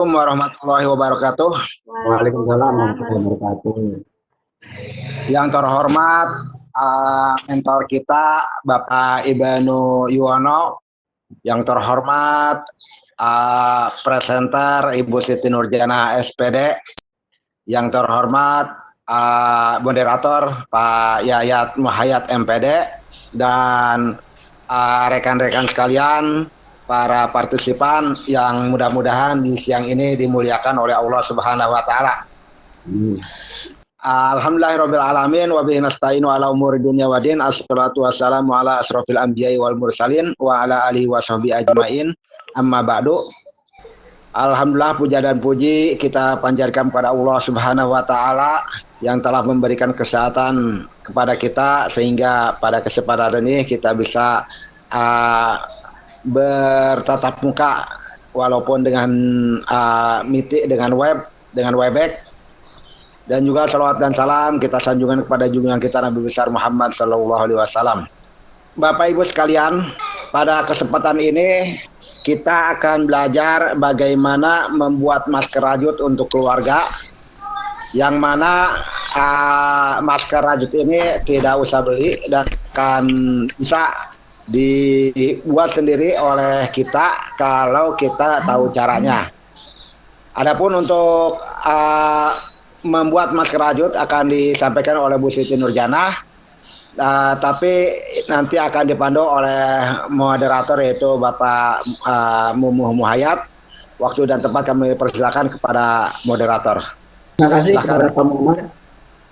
Warahmatullahi wabarakatuh. Waalaikumsalam warahmatullahi wabarakatuh. Yang terhormat mentor kita Bapak Ibnu Yuwono, yang terhormat presenter Ibu Siti Nurjana SPD, yang terhormat moderator Pak Yayat Muhayyad MPD, dan rekan-rekan sekalian, para partisipan yang mudah-mudahan di siang ini dimuliakan oleh Allah Subhanahu wa taala. Alhamdulillahirabbil alamin wa bihi nasta'inu ala umuri dunya waddin. Assalatu wassalamu ala asrofil anbiya'i wal mursalin wa ala alihi washabihi ajmain. Amma ba'du. Alhamdulillah, puja dan puji kita panjatkan kepada Allah Subhanahu wa taala yang telah memberikan kesehatan kepada kita sehingga pada kesempatan ini kita bisa bertatap muka walaupun dengan dengan Webex, dan juga salawat dan salam kita sanjungan kepada junjungan kita Nabi besar Muhammad Sallallahu Alaihi Wasallam. Bapak Ibu sekalian, pada kesempatan ini kita akan belajar bagaimana membuat masker rajut untuk keluarga, yang mana masker rajut ini tidak usah beli dan akan bisa dibuat sendiri oleh kita kalau kita tahu caranya. Adapun untuk membuat masker rajut akan disampaikan oleh Bu Siti Nurjana, tapi nanti akan dipandu oleh moderator yaitu Bapak Mumuh Muhayyad. Waktu dan tempat kami persilakan kepada moderator. Terima kasih kepada Pak Muhammad.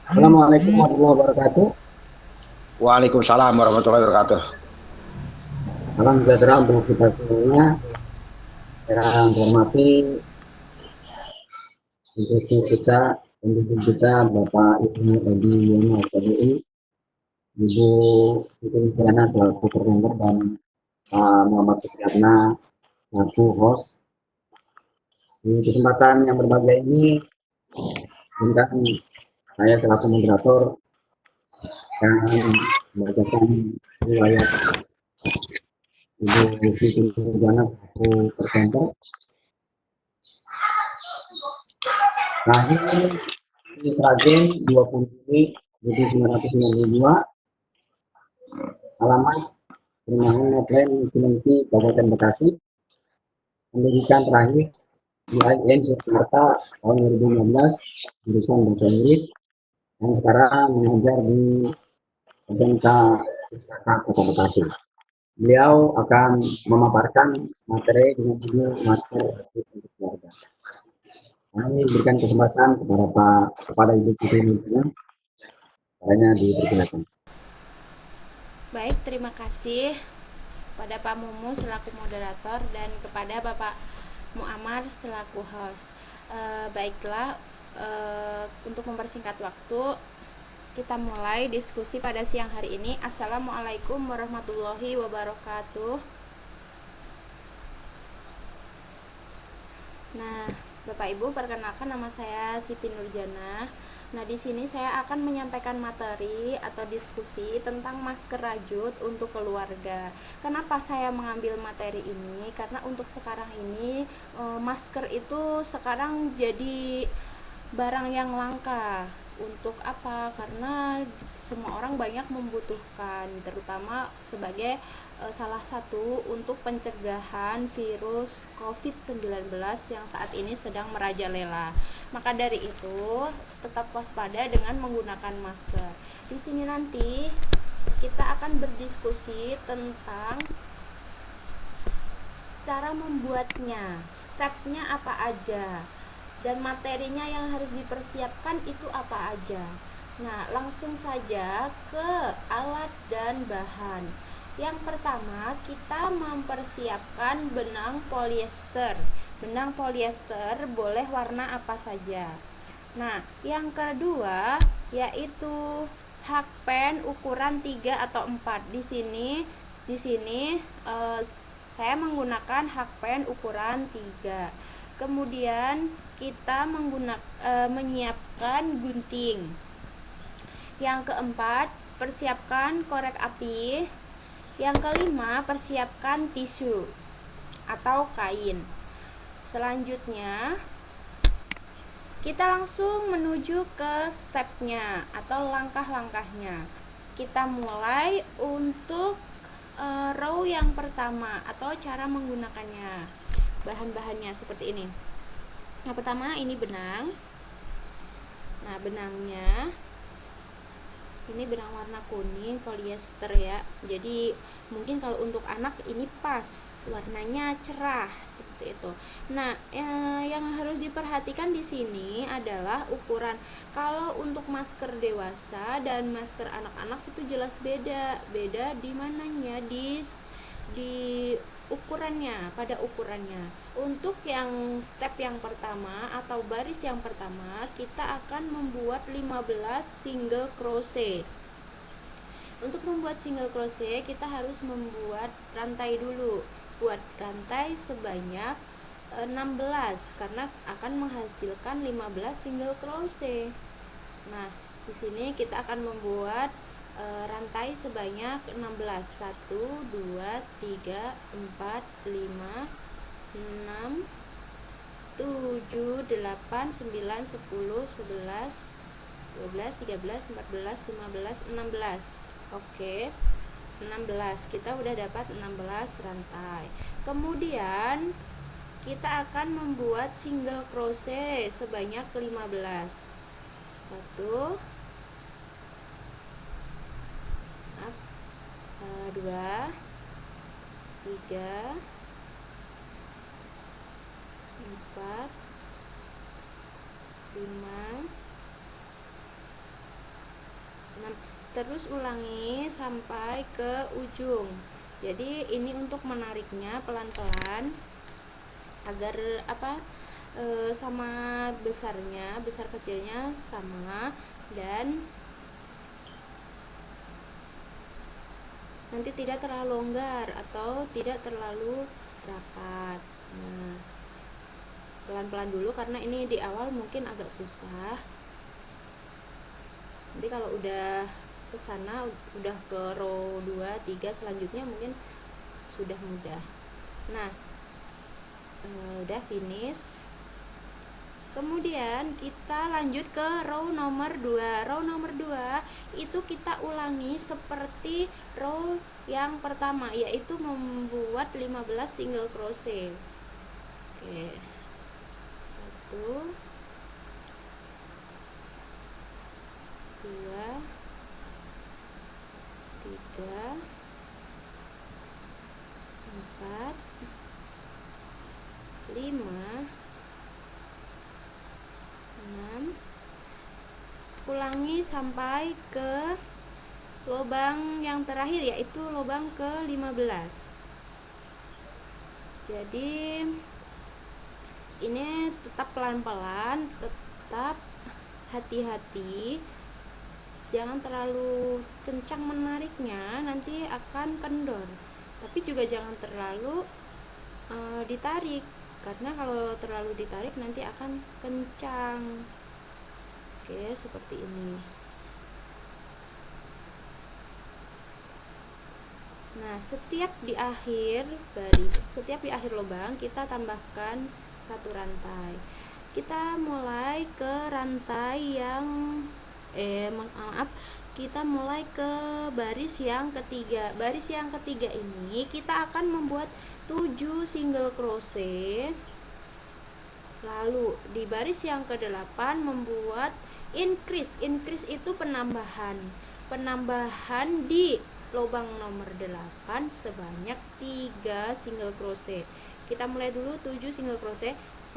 Assalamualaikum warahmatullahi wabarakatuh. Waalaikumsalam warahmatullahi wabarakatuh. Salam sejahtera untuk kita semuanya. Yang hormati pendukung kita Bapak Ibnu Yuwono SPDI, Ibu Siti Nurjana selaku presenter, dan Muhammad Supriyatna selaku host. Di kesempatan yang berbahagia ini, undang saya selaku moderator yang membacakan riwayat Ibu Siti Nurjana selaku presenter. Lahir di Sragen 20 Juli 1992, alamat perumahan Notren Cilengsi, Kabupaten Bekasi. Pendidikan terakhir di IN Jakarta tahun 2015, jurusan bahasa Inggris, dan sekarang mengajar di SMK Pusaka Kota Bekasi. Beliau akan memaparkan materi dengan judul masker untuk keluarga. Kami berikan kesempatan kepada Ibu Siti Nurjana. Caranya dipersilakan. Baik, terima kasih kepada Pak Mumu selaku moderator dan kepada Bapak Muammar selaku host. Baiklah, untuk mempersingkat waktu, kita mulai diskusi pada siang hari ini. Assalamualaikum warahmatullahi wabarakatuh. Nah, Bapak Ibu, perkenalkan, nama saya Siti Nurjana. Nah, di sini saya akan menyampaikan materi atau diskusi tentang masker rajut untuk keluarga. Kenapa saya mengambil materi ini? Karena untuk sekarang ini masker itu sekarang jadi barang yang langka. Untuk apa? Karena semua orang banyak membutuhkan, terutama sebagai salah satu untuk pencegahan virus COVID-19 yang saat ini sedang merajalela. Maka dari itu, tetap waspada dengan menggunakan masker. Di sini nanti kita akan berdiskusi tentang cara membuatnya, stepnya apa aja, dan materinya yang harus dipersiapkan itu apa aja. Nah, langsung saja ke alat dan bahan. Yang pertama, kita mempersiapkan benang polyester. Benang polyester boleh warna apa saja. Nah, yang kedua yaitu hakpen ukuran 3 atau 4. Di sini saya menggunakan hakpen ukuran 3. Kemudian kita menyiapkan gunting. Yang keempat, persiapkan korek api. Yang kelima, persiapkan tisu atau kain. Selanjutnya kita langsung menuju ke stepnya atau langkah-langkahnya. Kita mulai untuk row yang pertama atau cara menggunakannya. Bahan-bahannya seperti ini. Yang pertama ini benang. Nah, benangnya ini benang warna kuning polyester ya. Jadi mungkin kalau untuk anak ini pas, warnanya cerah seperti itu. Nah, yang harus diperhatikan di sini adalah ukuran. Kalau untuk masker dewasa dan masker anak-anak itu jelas beda. Beda di mananya? Di ukurannya, pada ukurannya. Untuk yang step yang pertama atau baris yang pertama, kita akan membuat 15 single crochet. Untuk membuat single crochet, kita harus membuat rantai dulu. Buat rantai sebanyak 16 karena akan menghasilkan 15 single crochet. Nah, di sini kita akan membuat rantai sebanyak 16. 1 2 3 4 5 6 7 8 9 10 11 12 13 14 15 16. Oke. 16. Kita udah dapat 16 rantai. Kemudian kita akan membuat single crochet sebanyak 15. 1 2 3 4 5 6. Terus ulangi sampai ke ujung. Jadi ini untuk menariknya pelan-pelan agar sama besarnya, besar kecilnya sama, dan nanti tidak terlalu longgar atau tidak terlalu rapat. Nah, pelan-pelan dulu karena ini di awal mungkin agak susah. Nanti kalau udah ke sana, udah ke row 2, 3 selanjutnya mungkin sudah mudah. Nah, udah finish. Kemudian kita lanjut ke row nomor 2. Row nomor 2 itu kita ulangi seperti row yang pertama, yaitu membuat 15 single crochet. Oke. 1 2 3 4 5 6. Ulangi sampai ke lubang yang terakhir, yaitu lubang ke-15. Jadi ini tetap pelan-pelan, tetap hati-hati, jangan terlalu kencang menariknya, nanti akan kendor. Tapi juga jangan terlalu ditarik, karena kalau terlalu ditarik nanti akan kencang. Oke, seperti ini. Nah, setiap di akhir lubang kita tambahkan satu rantai. Kita mulai ke rantai yang kita mulai ke baris yang ketiga. Baris yang ketiga ini kita akan membuat 7 single crochet. Lalu di baris yang ke-8 membuat increase. Increase itu penambahan di lubang nomor 8 sebanyak 3 single crochet. Kita mulai dulu 7 single crochet. 1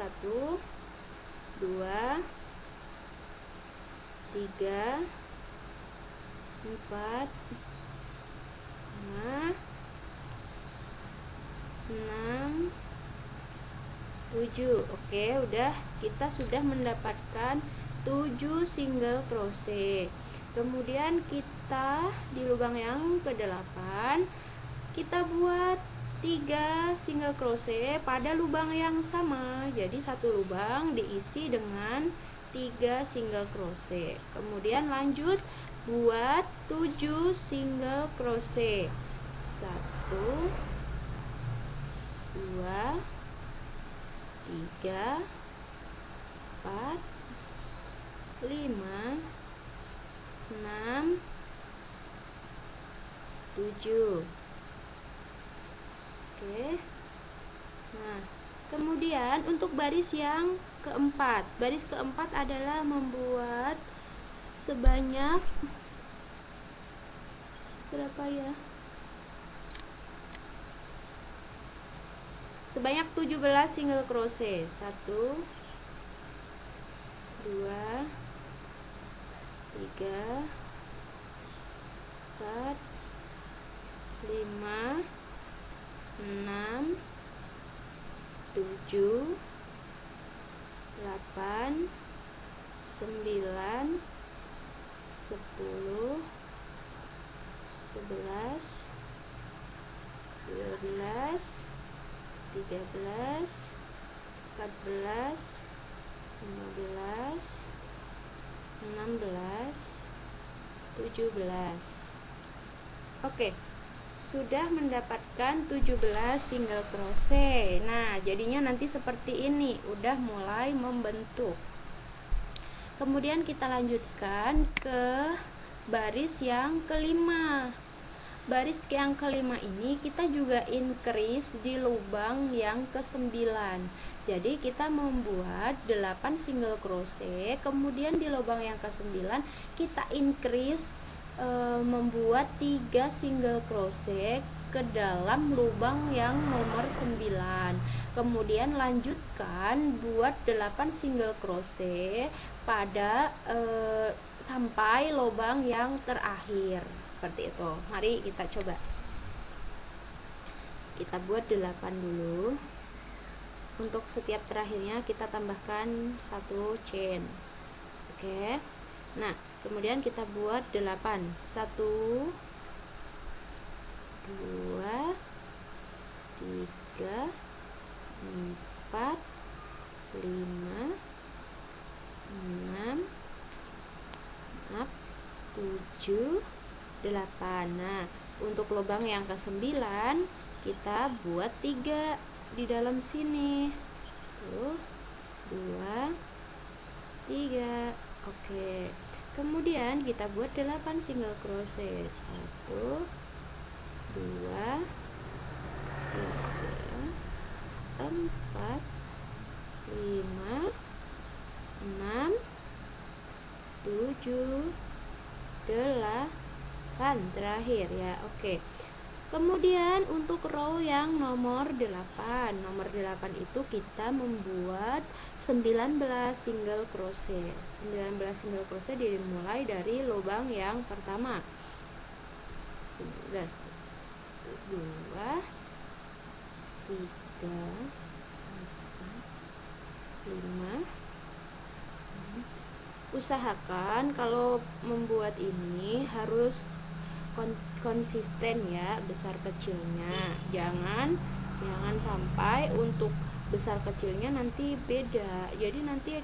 2 3 4 5 6 7. Oke, udah, kita sudah mendapatkan 7 single crochet. Kemudian kita di lubang yang ke-8 kita buat 3 single crochet pada lubang yang sama. Jadi satu lubang diisi dengan 3 single crochet. Kemudian lanjut buat 7 single crochet. 1 2 3, 4, 5, 6, 7. Oke. Nah, kemudian untuk baris yang keempat. Baris keempat adalah membuat sebanyak berapa ya? Sebanyak 17 single crochet. 1, 2, 3, 4, 5, 6, 7, 8, 9, 10, 11, 12, 13, 14, 15, 16, 17. Oke, sudah mendapatkan 17 single crochet. Nah, jadinya nanti seperti ini, udah mulai membentuk. Kemudian kita lanjutkan ke baris yang kelima. Baris yang kelima ini kita juga increase di lubang yang ke-9. Jadi kita membuat 8 single crochet, kemudian di lubang yang ke-9 kita increase membuat 3 single crochet ke dalam lubang yang nomor 9. Kemudian lanjutkan buat 8 single crochet pada sampai lubang yang terakhir. Seperti itu. Mari kita coba. Kita buat 8 dulu. Untuk setiap terakhirnya kita tambahkan 1 chain. Oke. Nah, kemudian kita buat 8. 1, 2, 3, 4, 5, 6, 7, 8. Nah, untuk lubang yang ke-9 kita buat 3 di dalam sini. 1, 2, 3. Oke. Kemudian kita buat 8 single crochet. 1, 2, 3, 4, 5, 6, 7, 8 terakhir ya. Oke. Kemudian untuk row yang nomor 8. Nomor 8 itu kita membuat 19 single crochet. 19 single crochet dimulai dari lubang yang pertama. 11, 2, 3, 4, 5. Usahakan kalau membuat ini harus konsisten ya, besar kecilnya. Jangan sampai untuk besar kecilnya nanti beda. Jadi nanti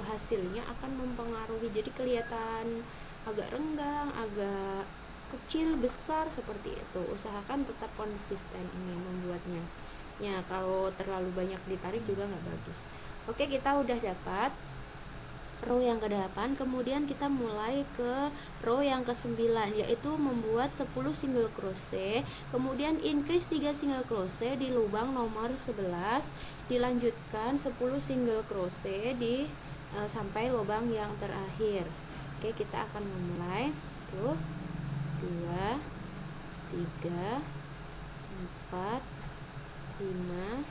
hasilnya akan mempengaruhi. Jadi kelihatan agak renggang, agak kecil, besar seperti itu. Usahakan tetap konsisten ini membuatnya. Ya, kalau terlalu banyak ditarik juga nggak bagus. Oke, kita udah dapat row yang ke-8, kemudian kita mulai ke row yang ke-9, yaitu membuat 10 single crochet, kemudian increase 3 single crochet di lubang nomor 11, dilanjutkan 10 single crochet di sampai lubang yang terakhir. Oke, kita akan memulai. 1, 2, 3, 4, 5,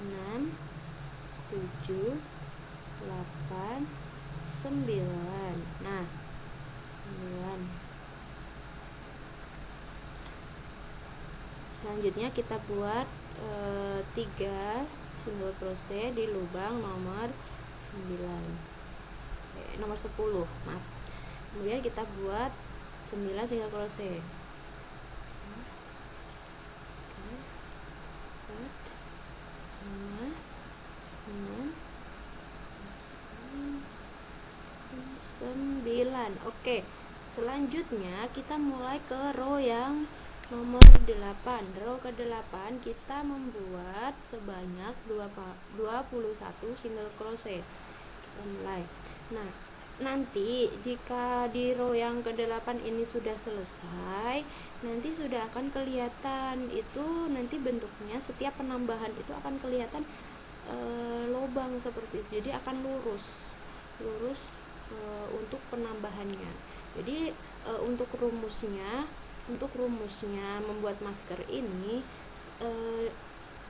6, 7, 8, 9. Nah, 9. Selanjutnya kita buat 3 single crochet di lubang nomor 9. Nomor 10, maaf. Kemudian kita buat 9 single crochet. 5, 6, 9. Oke, selanjutnya kita mulai ke row yang nomor 8, row ke-8 kita membuat sebanyak 21 single crochet. Kita mulai. Nah, nanti jika di row yang ke-8 ini sudah selesai, nanti sudah akan kelihatan itu, nanti bentuknya setiap penambahan itu akan kelihatan lubang seperti itu. Jadi akan lurus untuk penambahannya. Jadi untuk rumusnya membuat masker ini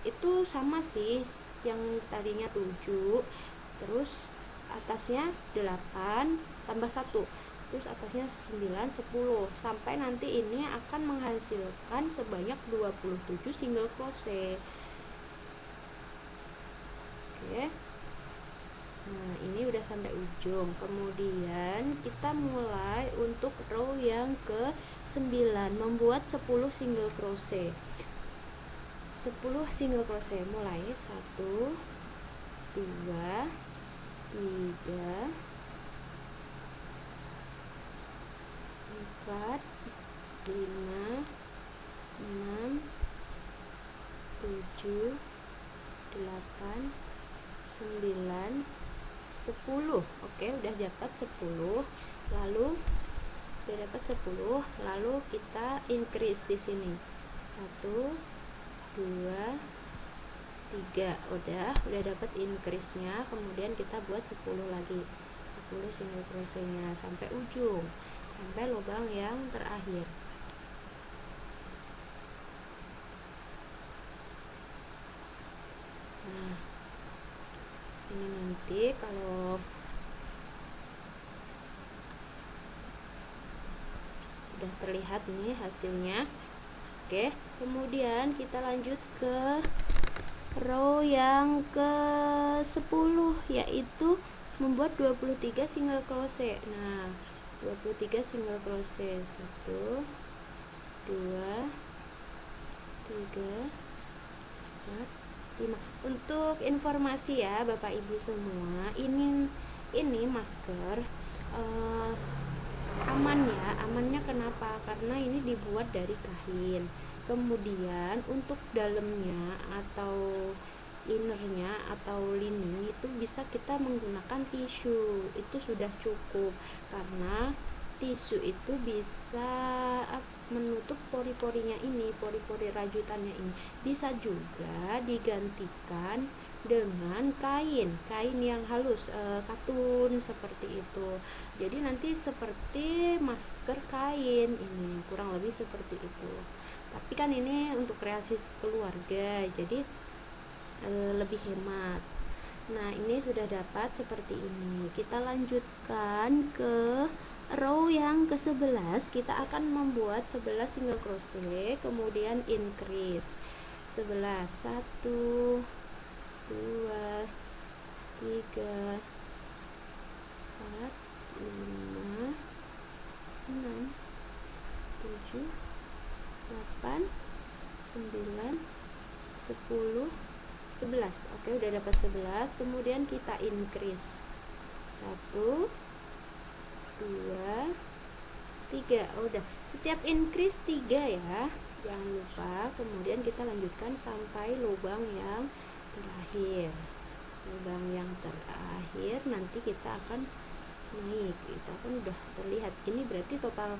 itu sama sih, yang tadinya 7, terus atasnya 8 tambah 1, terus atasnya 9, 10, sampai nanti ini akan menghasilkan sebanyak 27 single crochet. Oke. Nah, ini udah sampai ujung. Kemudian kita mulai untuk row yang ke-9, membuat 10 single crochet. 10 single crochet, mulai 1 2 3 4 5 6 7 8 9 10. Oke, udah dapat 10. Lalu kita increase di sini. 1 2 3. Udah dapat increase-nya. Kemudian kita buat 10 lagi. 10 single crochet-nya sampai ujung, sampai lubang yang terakhir. Nah, ini nanti kalau udah terlihat nih hasilnya. Oke, kemudian kita lanjut ke row yang ke-10, yaitu membuat 23 single crochet. Nah, 23 single crochet. 1 2 3 4 5. Untuk informasi ya Bapak Ibu semua, ini masker amannya kenapa? Karena ini dibuat dari kain. Kemudian untuk dalamnya atau innernya atau lining itu bisa kita menggunakan tisu, itu sudah cukup, karena tisu itu bisa menutup pori-porinya ini, pori-pori rajutannya ini. Bisa juga digantikan dengan kain yang halus, katun seperti itu. Jadi nanti seperti masker kain ini, kurang lebih seperti itu. Tapi kan ini untuk kreasi keluarga, jadi lebih hemat. Nah, ini sudah dapat seperti ini. Kita lanjutkan ke row yang ke-11. Kita akan membuat 11 single crochet, kemudian increase. 11, 1 2 3 4 5 6 7 8 9 10 11. Oke, udah dapat 11. Kemudian kita increase. 1 2 3. Udah. Setiap increase 3 ya. Jangan lupa. Kemudian kita lanjutkan sampai lubang yang terakhir. Lubang yang terakhir nanti kita akan naik. Kita kan udah terlihat. Ini berarti total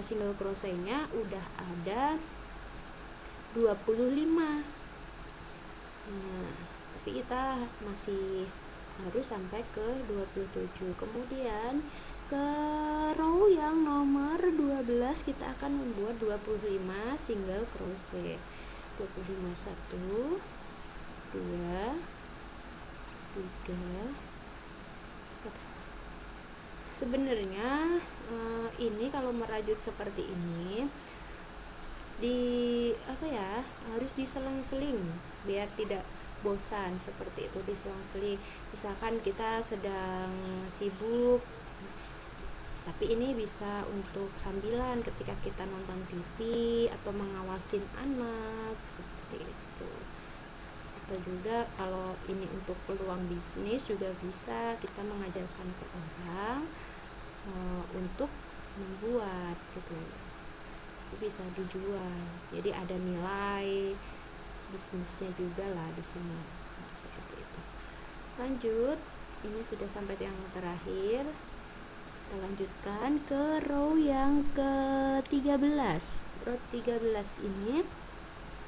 single crochet-nya udah ada 25. Nah, tapi kita masih harus sampai ke 27. Kemudian ke row yang nomor 12 kita akan membuat 25 single crochet. 25, 1 2 3 4. Sebenarnya ini kalau merajut seperti ini harus diselang-seling biar tidak bosan, seperti itu, diselang-seling. Misalkan kita sedang sibuk, tapi ini bisa untuk sambilan ketika kita nonton TV atau mengawasin anak, seperti itu. Atau juga kalau ini untuk peluang bisnis juga bisa kita mengajarkan ke orang untuk membuat gitu. bisa dijual, jadi ada nilai bisnisnya juga lah di sini. Nah, seperti itu. Lanjut, ini sudah sampai yang terakhir. Kita lanjutkan ke row yang ke-13. Row 13 ini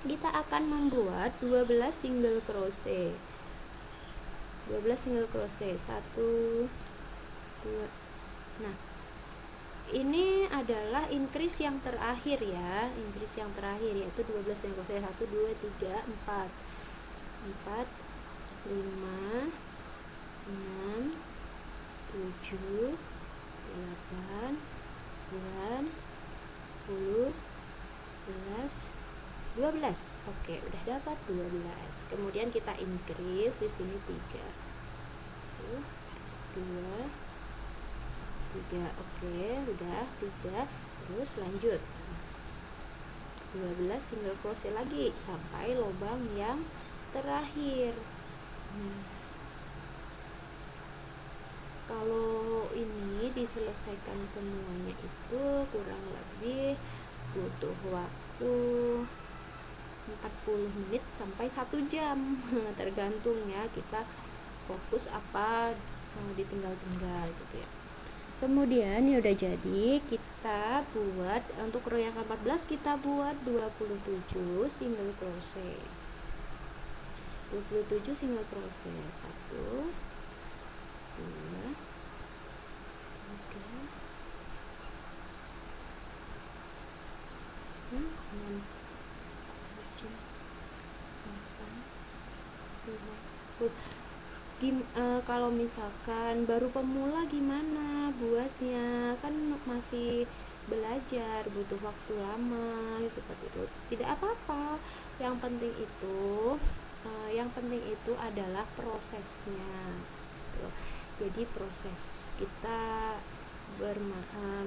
kita akan membuat 12 single crochet. 12 single crochet, 1 2. Nah, ini adalah increase yang terakhir ya, increase yang terakhir yaitu 12 single crochet. 1 2 3 4 4 5 6 7 8 9 10 11 12. Oke, udah dapat 12. Kemudian kita increase di sini 3 2 3. Oke, udah 3. Terus lanjut 12 single crochet lagi sampai lubang yang terakhir. Kalau ini diselesaikan semuanya itu kurang lebih butuh waktu 40 menit sampai 1 jam tergantung ya kita fokus apa, ditinggal-tinggal gitu ya. Kemudian ya udah jadi, kita buat untuk row yang ke-14 kita buat 27 single crochet. 27 single crochet. 1 2 3 6 7 8 9. Kalau misalkan baru pemula gimana buatnya, kan masih belajar, butuh waktu lama seperti itu. Tidak apa-apa, yang penting itu adalah prosesnya. Jadi proses kita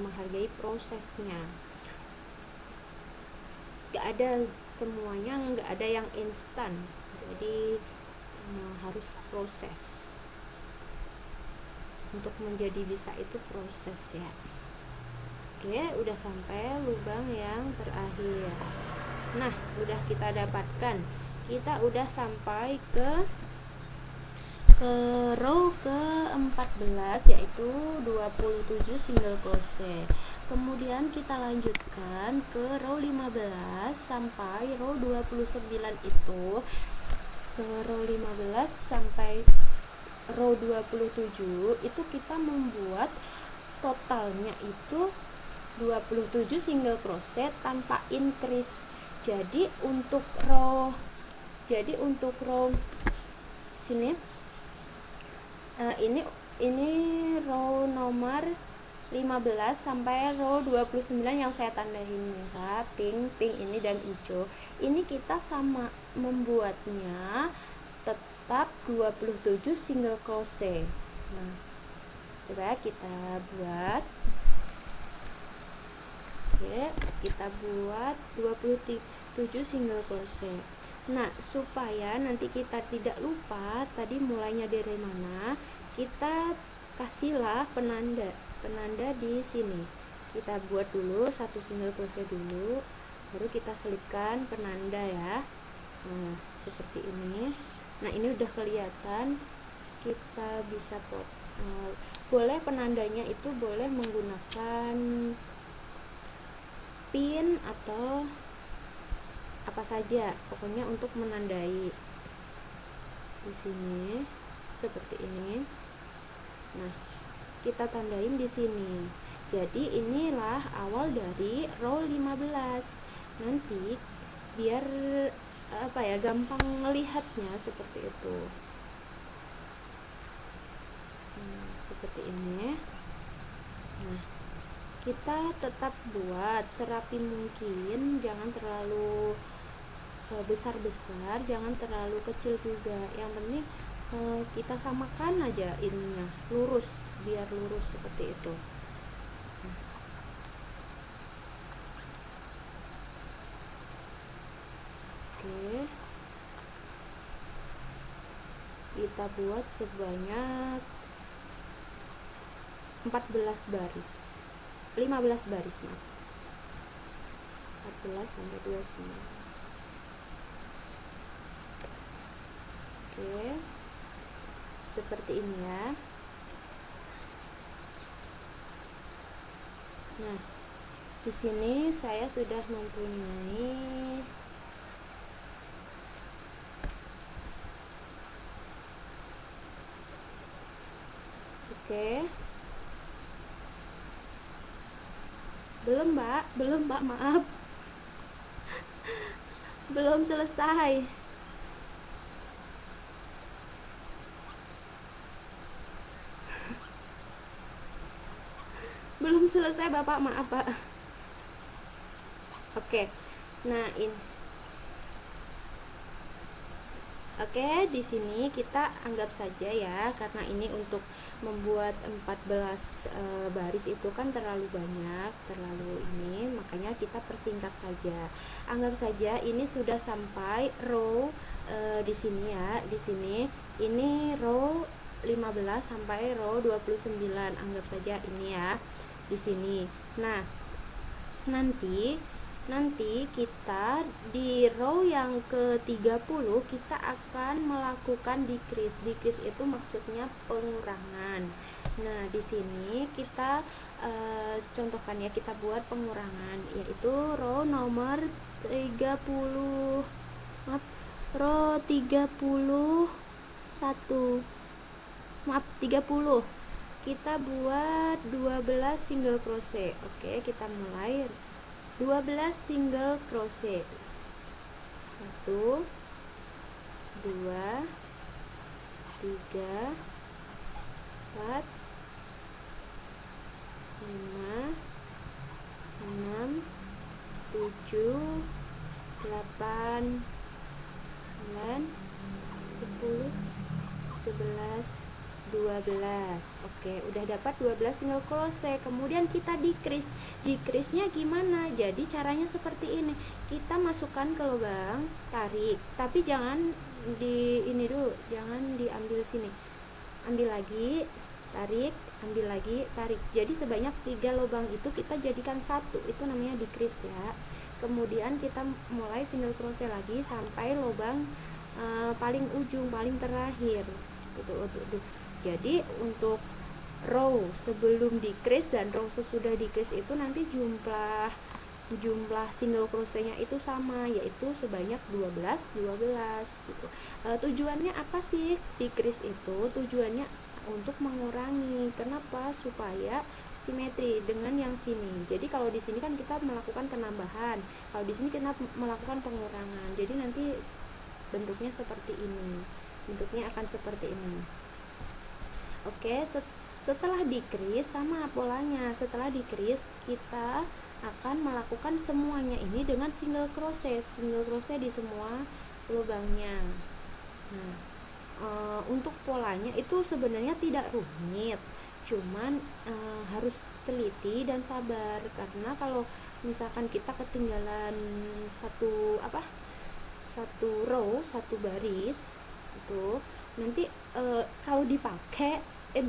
menghargai prosesnya. Gak ada semuanya, gak ada yang instan. Jadi harus proses. Untuk menjadi bisa itu proses ya. Oke, udah sampai lubang yang terakhir. Nah, udah kita dapatkan. Kita udah sampai ke row ke-14 yaitu 27 single crochet. Kemudian kita lanjutkan ke row 15 sampai row 29 itu. Ke row 15 sampai row 27 itu kita membuat totalnya itu 27 single crochet tanpa increase. Jadi untuk row sini ini row nomor 15 sampai row 29 yang saya tandain ya, pink ini dan hijau. Ini kita sama membuatnya tetap 27 single crochet. Nah, coba kita buat. Oke, kita buat 27 single crochet. Nah, supaya nanti kita tidak lupa tadi mulainya dari mana, kita kasihlah penanda di sini. Kita buat dulu satu single crochet dulu, baru kita selipkan penanda ya. Nah, seperti ini. Nah, ini udah kelihatan, kita bisa boleh penandanya itu boleh menggunakan pin atau apa saja, pokoknya untuk menandai di sini seperti ini. Nah, kita tandain di sini. Jadi inilah awal dari row 15. Nanti biar gampang melihatnya seperti itu. Seperti ini. Nah, kita tetap buat serapi mungkin, jangan terlalu besar-besar, jangan terlalu kecil juga. Yang penting kita samakan aja ininya, lurus, biar lurus seperti itu. Oke, kita buat sebanyak 15 baris, maaf. 14 sampai 29. Oke, seperti ini ya. Nah, di sini saya sudah mempunyai belum Mbak, maaf. Belum selesai. Belum selesai Bapak, maaf Pak. Oke. Nah, Oke, di sini kita anggap saja ya, karena ini untuk membuat 14 baris itu kan terlalu banyak, terlalu ini, makanya kita persingkat saja. Anggap saja ini sudah sampai row di sini ya, di sini ini row 15 sampai row 29, anggap saja ini ya, di sini. Nah, nanti kita di row yang ke-30 kita akan melakukan decrease. Decrease itu maksudnya pengurangan. Nah, di sini kita contohkan ya, kita buat pengurangan, yaitu row nomor 30. Maaf, row 31. Maaf, 30. Kita buat 12 single crochet. Oke, kita mulai 12 single crochet, 1 2 3 4 5 6 7 8 9 10 11 12. Oke, udah dapat 12 single crochet. Kemudian kita decrease. Decrease-nya gimana? Jadi caranya seperti ini. Kita masukkan ke lubang, tarik. Tapi jangan di ini dulu, jangan diambil sini. Ambil lagi, tarik, ambil lagi, tarik. Jadi sebanyak 3 lubang itu kita jadikan satu. Itu namanya decrease ya. Kemudian kita mulai single crochet lagi sampai lubang paling ujung, paling terakhir. Gitu. Jadi untuk row sebelum decrease dan row sesudah decrease itu nanti jumlah single crochetnya itu sama, yaitu sebanyak 12 gitu. Tujuannya apa sih decrease itu? Tujuannya untuk mengurangi. Kenapa? Supaya simetri dengan yang sini. Jadi kalau di sini kan kita melakukan penambahan, kalau di sini kita melakukan pengurangan. Jadi nanti bentuknya seperti ini. Bentuknya akan seperti ini. Oke, setelah decrease sama polanya. Setelah decrease kita akan melakukan semuanya ini dengan single crochet di semua lubangnya. Nah, untuk polanya itu sebenarnya tidak rumit, cuman harus teliti dan sabar, karena kalau misalkan kita ketinggalan satu row, satu baris itu nanti kalau dipakai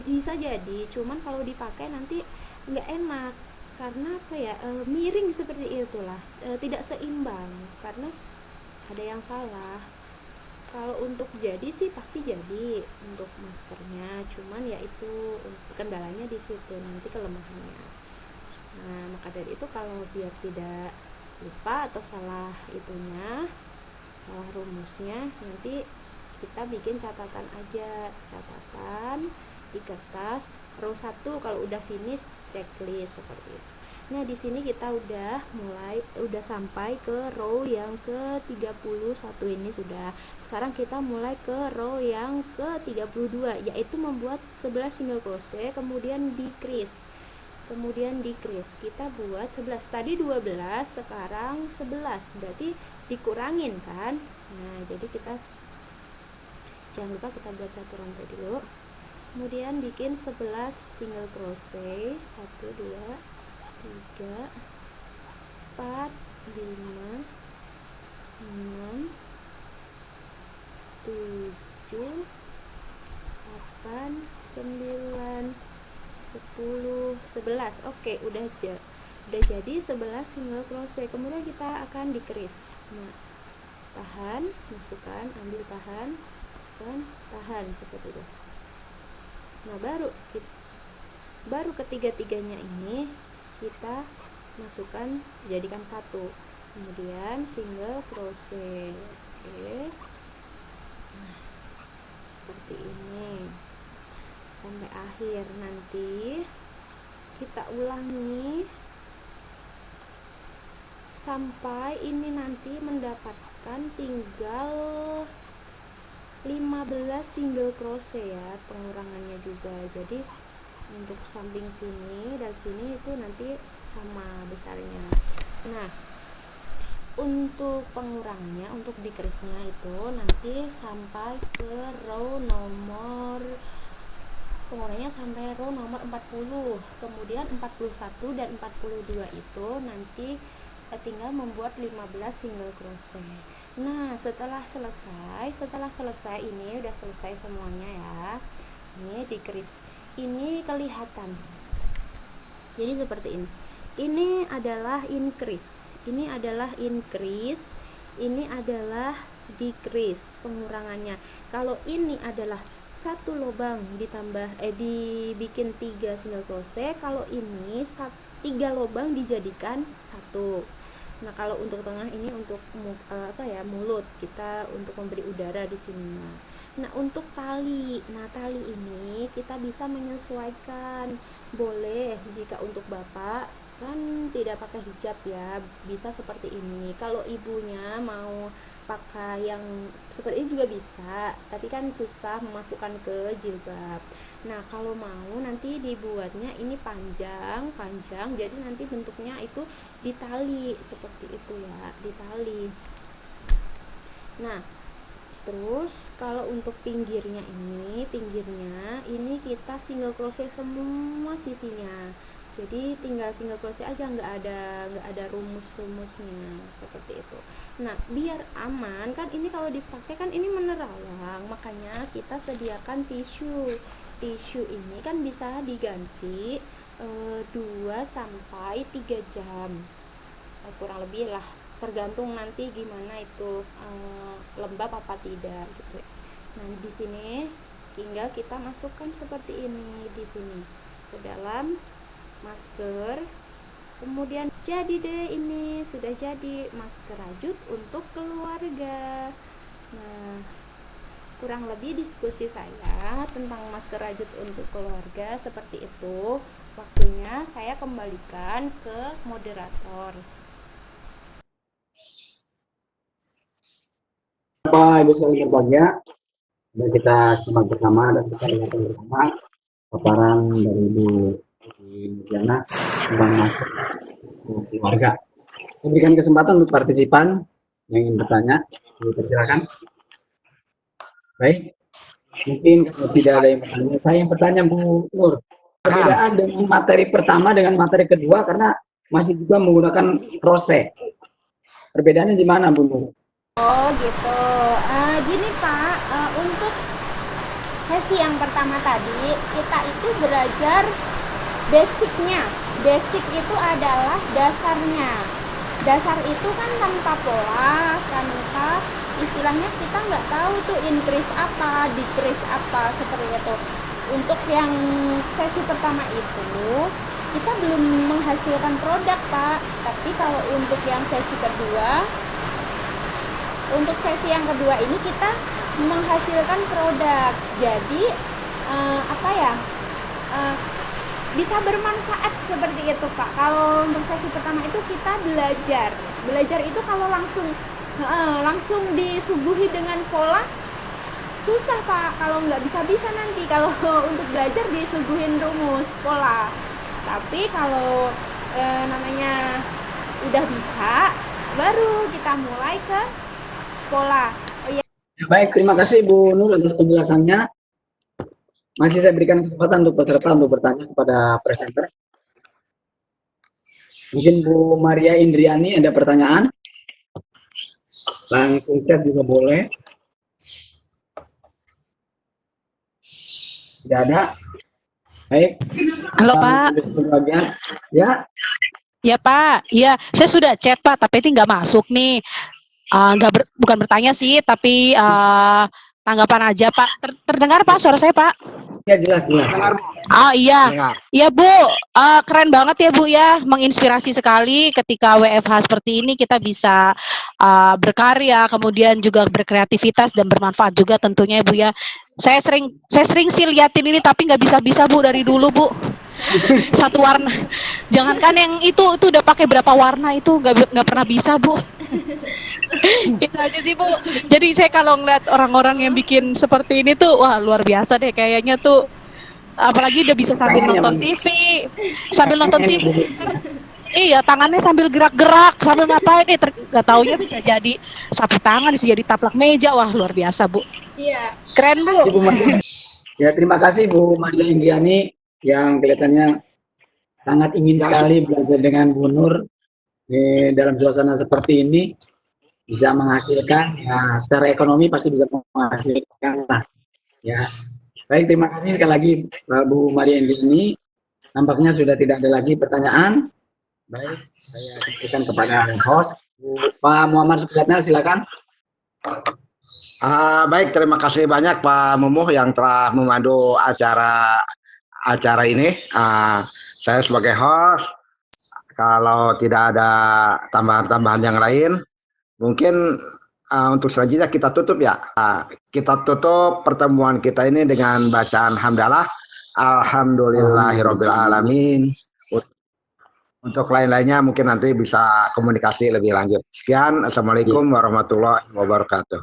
bisa jadi, cuman kalau dipakai nanti nggak enak, karena apa ya, miring seperti itulah, tidak seimbang karena ada yang salah. Kalau untuk jadi sih pasti jadi untuk maskernya, cuman ya itu kendalanya di situ, nanti kelemahannya. Nah, maka dari itu kalau biar tidak lupa atau salah itunya, salah rumusnya, nanti kita bikin catatan aja, catatan di kertas row 1. kalau udah finish checklist seperti itu. Nah, di sini kita udah sampai ke row yang ke-31 ini sudah. Sekarang kita mulai ke row yang ke-32, yaitu membuat 11 single crochet kemudian decrease. Kita buat 11, tadi 12, sekarang 11, berarti dikurangin kan. Nah, jadi kita jangan lupa kita buat satu rantai dulu, kemudian bikin 11 single crochet, 1 2 3 4 5 6 7 8 9 10 11. Oke, udah Udah jadi 11 single crochet. Kemudian kita akan dikeris. Nah, tahan, masukkan, ambil, tahan, dan tahan seperti itu. Nah, baru ketiga-tiganya ini kita masukkan, jadikan satu. Kemudian single crochet. Oke. Nah, seperti ini sampai akhir. Nanti kita ulangi sampai ini nanti mendapatkan tinggal 15 single crochet ya, pengurangannya juga. Jadi untuk samping sini dan sini itu nanti sama besarnya. Nah, untuk pengurangnya, untuk dikerisnya itu nanti sampai ke row nomor, pengurangnya sampai row nomor 40. Kemudian 41 dan 42 itu nanti tinggal membuat 15 single crochet. Nah, setelah selesai ini udah selesai semuanya ya. Ini dikeris. Ini kelihatan. Jadi seperti ini. Ini adalah increase. Ini adalah increase. Ini adalah decrease pengurangannya. Kalau ini adalah satu lubang ditambah dibikin 3 single crochet, kalau ini 3 lubang dijadikan satu. Nah, kalau untuk tengah ini untuk mulut kita, untuk memberi udara di sini. Nah, untuk tali, tali ini kita bisa menyesuaikan. Boleh jika untuk bapak kan tidak pakai hijab ya, bisa seperti ini. Kalau ibunya mau pakai yang seperti ini juga bisa, tapi kan susah memasukkan ke jilbab. Nah, kalau mau nanti dibuatnya ini panjang, jadi nanti bentuknya itu ditali seperti itu ya, ditali. Nah, terus kalau untuk pinggirnya ini kita single crochet semua sisinya. Jadi tinggal single crochet aja, nggak ada rumus-rumusnya seperti itu. Nah, biar aman kan ini kalau dipakai kan ini menerawang, makanya kita sediakan tisu ini kan bisa diganti 2 sampai 3 jam, kurang lebih lah, tergantung nanti gimana itu lembab apa tidak gitu. Nah, di sini tinggal kita masukkan seperti ini di sini ke dalam masker. Kemudian jadi deh, ini sudah jadi masker rajut untuk keluarga. Nah, kurang lebih diskusi saya tentang masker rajut untuk keluarga seperti itu. Waktunya saya kembalikan ke moderator. Bapak Ibu sekalian berbahagia, dan kita simak bersama dan kita dengarkan bersama paparan dari Ibu Diana tentang masker untuk keluarga. Saya berikan kesempatan untuk partisipan yang ingin bertanya, dipersilakan. Baik, mungkin kalau tidak ada yang bertanya, saya yang bertanya Bu Nur. Perbedaan dengan materi pertama dengan materi kedua karena masih juga menggunakan crochet. Perbedaannya di mana Bu Nur? Oh gitu. Gini Pak, untuk sesi yang pertama tadi kita itu belajar basicnya. Basic itu adalah dasarnya. Dasar itu kan tanpa pola, tanpa istilahnya kita nggak tahu tuh increase apa, decrease apa, seperti itu. Untuk yang sesi pertama itu kita belum menghasilkan produk Pak, tapi kalau untuk yang sesi kedua, untuk sesi yang kedua ini kita menghasilkan produk. Jadi bisa bermanfaat seperti itu Pak. Kalau untuk sesi pertama itu kita belajar itu kalau langsung disuguhi dengan pola susah Pak. Kalau nggak bisa nanti kalau untuk belajar disuguhin rumus pola. Tapi kalau namanya udah bisa, baru kita mulai ke pola. Baik, terima kasih Bu Nur atas penjelasannya. Masih saya berikan kesempatan untuk peserta untuk bertanya kepada presenter. Mungkin Bu Maria Indriani ada pertanyaan? Langsung chat juga boleh. Tidak ada? Baik. Halo Pak. Ya. Ya Pak, iya saya sudah chat Pak, tapi ini nggak masuk nih. Bukan bertanya sih, tapi tanggapan aja Pak. Terdengar Pak suara saya Pak? Ya, jelas, jelas. Dengar, Bu. Iya, Dengar. iya Bu, keren banget ya Bu ya, menginspirasi sekali ketika WFH seperti ini kita bisa berkarya, kemudian juga berkreativitas dan bermanfaat juga tentunya ya Bu ya. Saya sering sih liatin ini tapi nggak bisa-bisa Bu dari dulu Bu. Satu warna, jangankan yang itu udah pakai berapa warna itu nggak pernah bisa Bu. Itu aja sih Bu. Jadi saya kalau ngeliat orang-orang yang bikin seperti ini tuh, wah luar biasa deh kayaknya tuh. Apalagi udah bisa sambil Tangannya, nonton Bang. TV, sambil nonton Tangannya, TV. Bu. Iya, tangannya sambil gerak-gerak, sambil ngapain nih? Gak taunya bisa jadi sapu tangan, bisa jadi taplak meja. Wah, luar biasa, Bu. Iya. Keren, Bu. Ibu Maria. Ya, terima kasih Bu Maria Indiani yang kelihatannya sangat ingin sekali belajar dengan Bu Nur dalam suasana seperti ini, bisa menghasilkan, ya secara ekonomi pasti bisa menghasilkan lah. Ya, baik, terima kasih sekali lagi Bu Maria Indiani. Nampaknya sudah tidak ada lagi pertanyaan. Baik, saya kembalikan kepada host Pak Muhammad Suksatna, silakan. Baik, terima kasih banyak Pak Mumuh yang telah memandu acara ini. Saya sebagai host, kalau tidak ada tambahan-tambahan yang lain, mungkin untuk selanjutnya kita tutup ya. Kita tutup pertemuan kita ini dengan bacaan hamdalah. Alhamdulillahirabbil alamin. Untuk lain-lainnya mungkin nanti bisa komunikasi lebih lanjut. Sekian, assalamualaikum warahmatullahi wabarakatuh.